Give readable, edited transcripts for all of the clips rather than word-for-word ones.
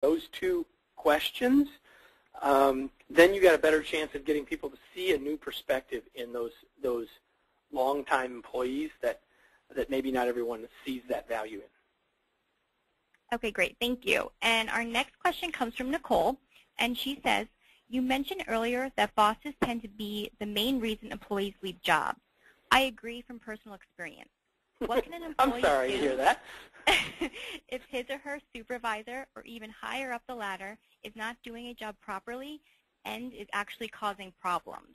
those two questions, then you got a better chance of getting people to see a new perspective in those long-time employees that maybe not everyone sees that value in. Okay, great. Thank you. And our next question comes from Nicole, and she says, you mentioned earlier that bosses tend to be the main reason employees leave jobs. I agree from personal experience. What can an employee I'm sorry do to hear that. if his or her supervisor or even higher up the ladder is not doing a job properly and is actually causing problems?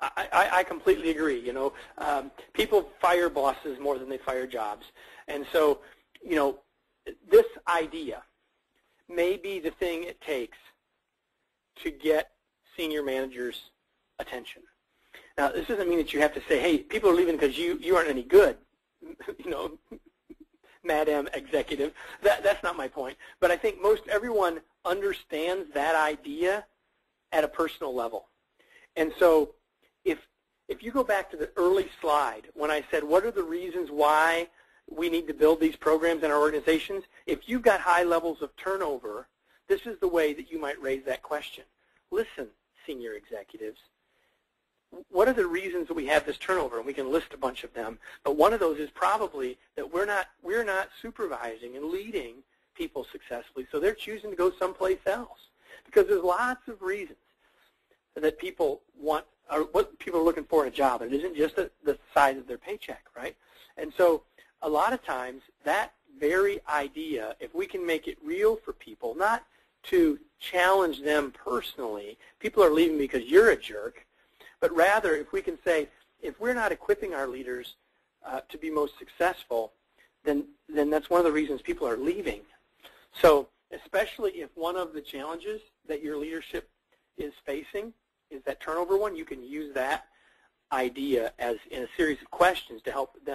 I completely agree. You know, people fire bosses more than they fire jobs. And so, you know, this idea may be the thing it takes to get senior managers' attention. Now, this doesn't mean that you have to say, hey, people are leaving because you aren't any good, you know, Madam Executive. That's not my point. But I think most everyone understands that idea at a personal level. And so if you go back to the early slide when I said what are the reasons why we need to build these programs in our organizations, if you've got high levels of turnover, this is the way that you might raise that question. Listen, senior executives, what are the reasons that we have this turnover? And we can list a bunch of them, but one of those is probably that we're not supervising and leading people successfully, so they're choosing to go someplace else. Because there's lots of reasons that people want, or what people are looking for in a job, and it isn't just the size of their paycheck, right? And so a lot of times that very idea, if we can make it real for people, not to challenge them personally, people are leaving because you're a jerk, but rather if we can say, if we're not equipping our leaders to be most successful, then that's one of the reasons people are leaving. So especially if one of the challenges that your leadership is facing is that turnover one, you can use that idea as in a series of questions to help them